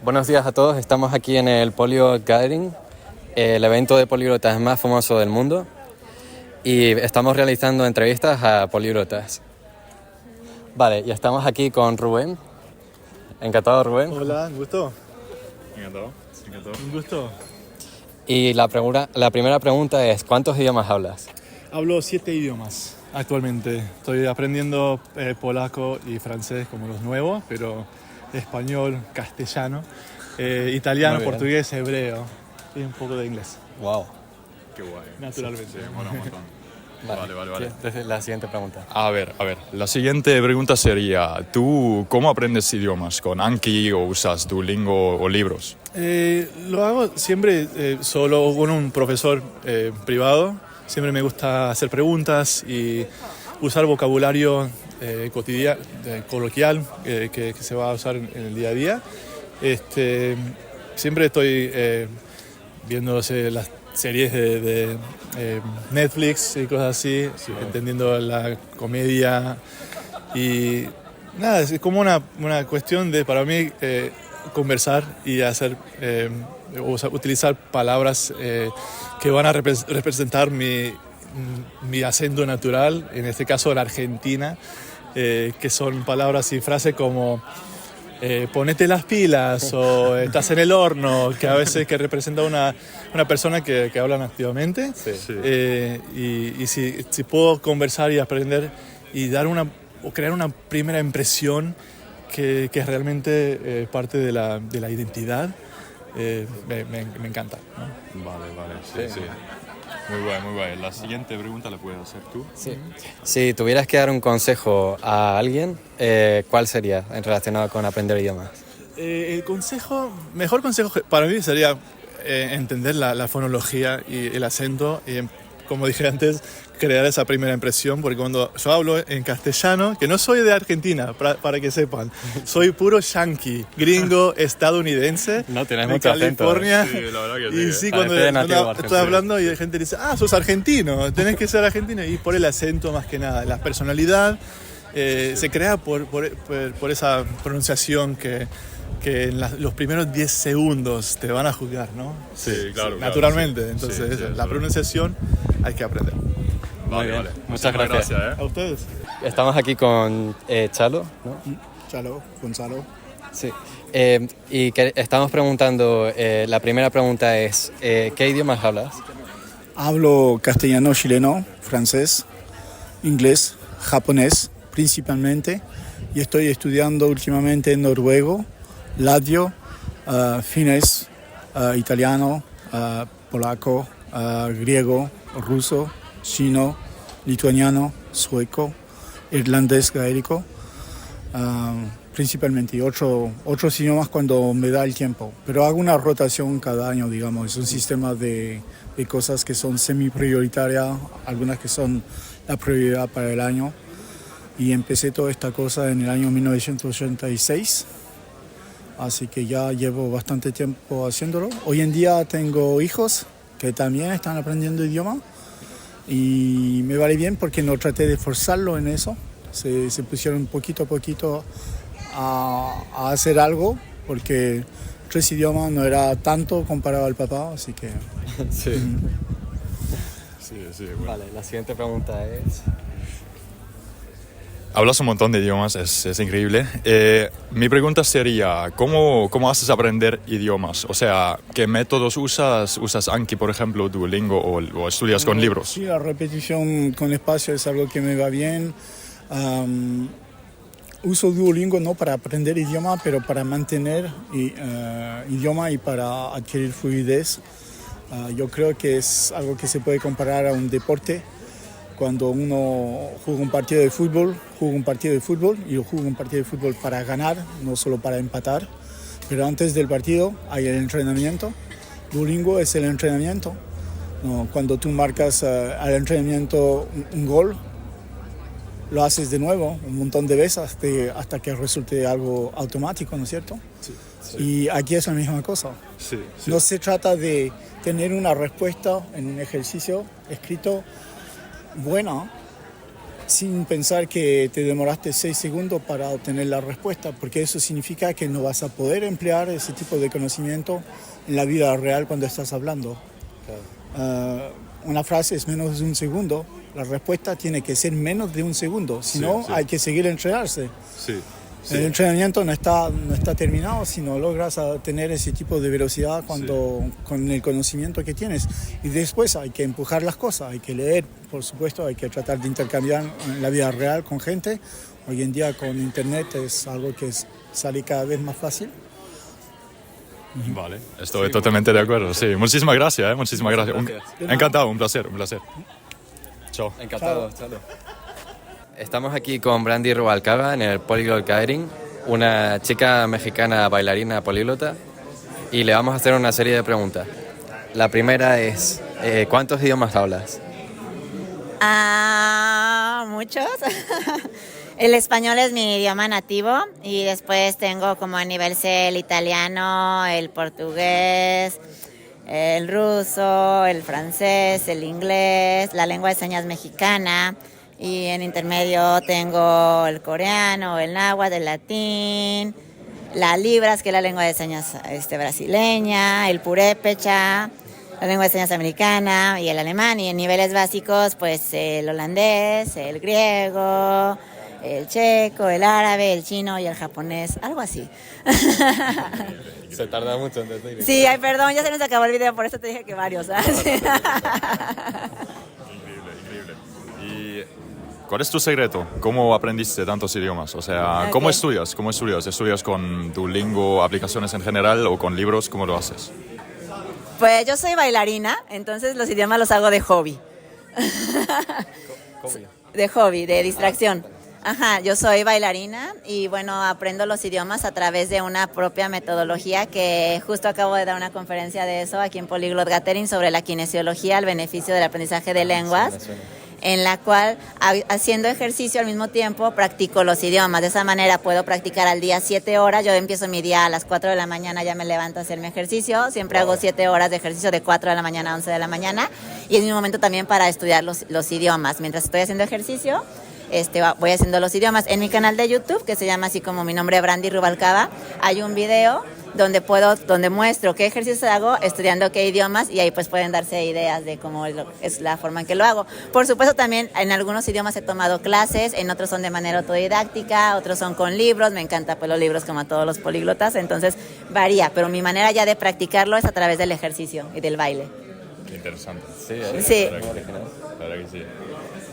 Buenos días a todos, estamos aquí en el Polyglot Gathering, el evento de políglotas más famoso del mundo, y estamos realizando entrevistas a políglotas. Vale, y estamos aquí con Rubén. Encantado, Rubén. Hola, un gusto. Encantado. Un gusto. Y la primera pregunta es, ¿cuántos idiomas hablas? Hablo 7 idiomas actualmente. Estoy aprendiendo polaco y francés como los nuevos, pero español, castellano, italiano, portugués, hebreo y un poco de inglés. Wow. Qué guay. Naturalmente. Sí, mola un montón. Vale. Entonces, la siguiente pregunta. A ver. La siguiente pregunta sería, ¿tú cómo aprendes idiomas? ¿Con Anki o usas Duolingo o libros? Lo hago siempre solo con un profesor privado. Siempre me gusta hacer preguntas y usar vocabulario cotidiano, coloquial, que se va a usar en el día a día. Siempre estoy viendo las series de Netflix y cosas así, entendiendo la comedia. Y nada, es como una cuestión de, para mí, conversar y hacer, utilizar palabras que van a representar mi acento natural, en este caso la Argentina, que son palabras y frases como ponete las pilas o estás en el horno, que a veces que representa una persona que habla nativamente. Sí. Y si puedo conversar y aprender y dar o crear una primera impresión que es realmente parte de la identidad, me encanta, ¿no? Vale, sí. Muy guay. La siguiente pregunta la puedes hacer tú. Sí. Si tuvieras que dar un consejo a alguien, ¿cuál sería relacionado con aprender idiomas? El mejor consejo para mí sería entender la fonología y el acento y, como dije antes, crear esa primera impresión, porque cuando yo hablo en castellano, que no soy de Argentina, para que sepan, soy puro yankee, gringo, estadounidense, No, tienes de mucho acento. California. Sí, la verdad que sí. Y sí, Parece cuando nativo estoy hablando y la gente dice, sos argentino, tenés que ser argentino, y por el acento más que nada, la personalidad se crea por esa pronunciación que en los primeros 10 segundos te van a juzgar, ¿no? Sí, claro. Naturalmente, Sí. entonces Sí, la pronunciación hay que aprender. Vale. Muchas gracias. ¿A ustedes? Estamos aquí con Chalo, ¿no? Chalo, Gonzalo. Sí. Y estamos preguntando, la primera pregunta es, ¿qué idiomas hablas? Hablo castellano, chileno, francés, inglés, japonés principalmente, y estoy estudiando últimamente noruego, latvio, finés, italiano, polaco, griego, ruso, chino, lituaniano, sueco, irlandés, gaélico, principalmente, y otros idiomas cuando me da el tiempo. Pero hago una rotación cada año, digamos, es un sistema de cosas que son semi-prioritarias, algunas que son la prioridad para el año. Y empecé toda esta cosa en el año 1986, así que ya llevo bastante tiempo haciéndolo. Hoy en día tengo hijos que también están aprendiendo idioma y me vale bien porque no traté de forzarlo en eso. Se pusieron poquito a poquito a hacer algo, porque 3 idiomas no era tanto comparado al papá, así que... Sí. Sí, bueno. Vale, la siguiente pregunta es... Hablas un montón de idiomas, es increíble. Mi pregunta sería, ¿cómo haces aprender idiomas? O sea, ¿qué métodos usas? ¿Usas Anki, por ejemplo, Duolingo, o estudias con libros? Sí, la repetición con espacio es algo que me va bien. Uso Duolingo no para aprender idioma, pero para mantener idioma y para adquirir fluidez. Yo creo que es algo que se puede comparar a un deporte. Cuando uno juega un partido de fútbol, y yo juego un partido de fútbol para ganar, no solo para empatar. Pero antes del partido hay el entrenamiento. Duolingo es el entrenamiento. No, cuando tú marcas al entrenamiento un gol, lo haces de nuevo un montón de veces hasta que resulte algo automático, ¿no es cierto? Sí. Y aquí es la misma cosa. Sí. No se trata de tener una respuesta en un ejercicio escrito buena, sin pensar que te demoraste 6 segundos para obtener la respuesta, porque eso significa que no vas a poder emplear ese tipo de conocimiento en la vida real cuando estás hablando. Una frase es menos de un segundo, la respuesta tiene que ser menos de un segundo, si no hay que seguir entrenarse. Sí. El entrenamiento no está terminado si no logras tener ese tipo de velocidad con el conocimiento que tienes. Y después hay que empujar las cosas, hay que leer, por supuesto, hay que tratar de intercambiar en la vida real con gente. Hoy en día con internet es algo que sale cada vez más fácil. Vale, estoy totalmente de acuerdo. Sí, muchísimas gracias, muchísimas gracias. Encantado, un placer, un placer. Chao. Encantado, chao. Estamos aquí con Brandy Rubalcaba en el Polyglot Gathering, una chica mexicana bailarina políglota, y le vamos a hacer una serie de preguntas. La primera es, ¿cuántos idiomas hablas? Muchos. El español es mi idioma nativo y después tengo como a nivel C el italiano, el portugués, el ruso, el francés, el inglés, la lengua de señas mexicana. Y en intermedio tengo el coreano, el náhuatl, el latín, la libras, que es la lengua de señas brasileña, el purépecha, la lengua de señas americana y el alemán. Y en niveles básicos, pues el holandés, el griego, el checo, el árabe, el chino y el japonés, algo así. Se tarda mucho en decir. Sí, ay, perdón, ya se nos acabó el video, por eso te dije que varios. ¿Cuál es tu secreto? ¿Cómo aprendiste tantos idiomas? O sea, ¿cómo estudias? ¿Cómo estudias? ¿Estudias con Duolingo, aplicaciones en general o con libros? ¿Cómo lo haces? Pues yo soy bailarina, entonces los idiomas los hago de hobby. De hobby, de distracción. Ajá, yo soy bailarina y bueno, aprendo los idiomas a través de una propia metodología que justo acabo de dar una conferencia de eso aquí en Polyglot Gathering sobre la kinesiología, el beneficio del aprendizaje de lenguas, en la cual haciendo ejercicio al mismo tiempo practico los idiomas. De esa manera puedo practicar al día 7 horas. Yo empiezo mi día a las 4 de la mañana, ya me levanto a hacer mi ejercicio. Siempre hago 7 horas de ejercicio de 4 de la mañana a 11 de la mañana. Y es mi momento también para estudiar los idiomas. Mientras estoy haciendo ejercicio, voy haciendo los idiomas. En mi canal de YouTube, que se llama así como mi nombre, Brandy Rubalcaba, hay un video donde muestro qué ejercicios hago estudiando qué idiomas y ahí pues pueden darse ideas de cómo es la forma en que lo hago. Por supuesto también en algunos idiomas he tomado clases, en otros son de manera autodidáctica, otros son con libros, me encantan pues los libros como a todos los políglotas, entonces varía, pero mi manera ya de practicarlo es a través del ejercicio y del baile. Qué interesante. Sí. Claro que sí.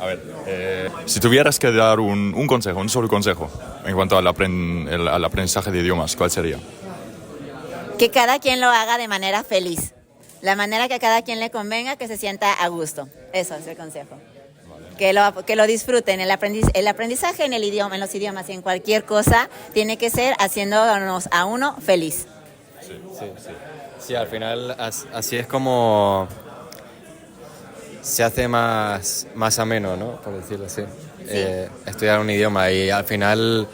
A ver, si tuvieras que dar un consejo, un solo consejo en cuanto al aprendizaje de idiomas, ¿cuál sería? Que cada quien lo haga de manera feliz. La manera que a cada quien le convenga, que se sienta a gusto. Eso es el consejo. Vale. Que lo disfruten. El aprendizaje en los idiomas y en cualquier cosa tiene que ser haciéndonos a uno feliz. Sí, al final así es como se hace más ameno, ¿no? Por decirlo así. Sí. Estudiar un idioma y al final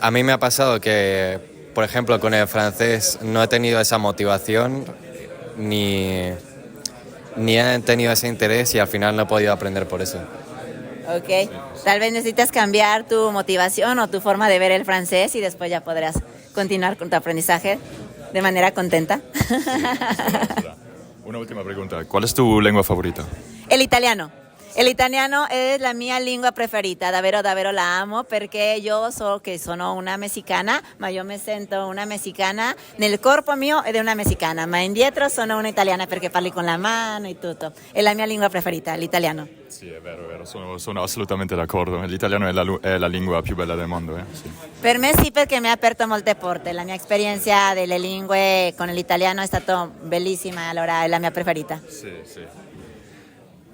a mí me ha pasado que, por ejemplo, con el francés no he tenido esa motivación ni he tenido ese interés y al final no he podido aprender por eso. Ok, tal vez necesitas cambiar tu motivación o tu forma de ver el francés y después ya podrás continuar con tu aprendizaje de manera contenta. Una última pregunta, ¿cuál es tu lengua favorita? El italiano. El italiano es la mia lingua preferita, davvero la amo perché io so che sono una messicana, ma io mi sento una messicana nel corpo mio ed è una messicana, ma indietro sono una italiana perché parli con la mano e tutto. È la mia lingua preferita, l'italiano. Sì, è vero, sono assolutamente d'accordo. L'italiano è la lingua più bella del mondo. Sì. Per me sì, perché mi ha aperto molte porte. La mia esperienza delle lingue con l'italiano è stata bellissima, allora è la mia preferita. Sì.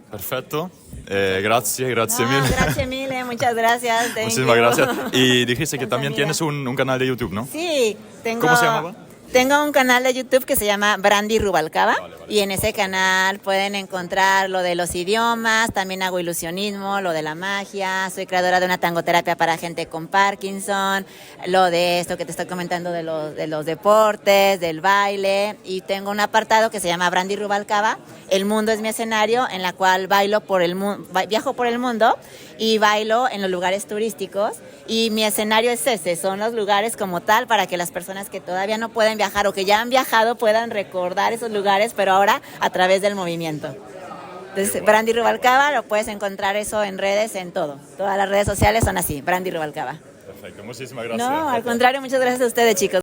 Perfecto. Grazie mille. Grazie mille, muchas gracias. Muchísimas gracias. Y dijiste que también tienes un canal de YouTube, ¿no? Sí, tengo. ¿Cómo se llamaba? Tengo un canal de YouTube que se llama Brandy Rubalcaba y en ese canal pueden encontrar lo de los idiomas, también hago ilusionismo, lo de la magia, soy creadora de una tangoterapia para gente con Parkinson, lo de esto que te estoy comentando de los deportes, del baile, y tengo un apartado que se llama Brandy Rubalcaba, El Mundo es mi escenario, en la cual viajo por el mundo y bailo en los lugares turísticos, y mi escenario es ese, son los lugares como tal para que las personas que todavía no pueden viajar o que ya han viajado puedan recordar esos lugares, pero ahora a través del movimiento. Entonces, Brandy Rubalcaba, lo puedes encontrar eso en redes, en todo. Todas las redes sociales son así, Brandy Rubalcaba. Perfecto, muchísimas gracias. No, al contrario, muchas gracias a ustedes, chicos.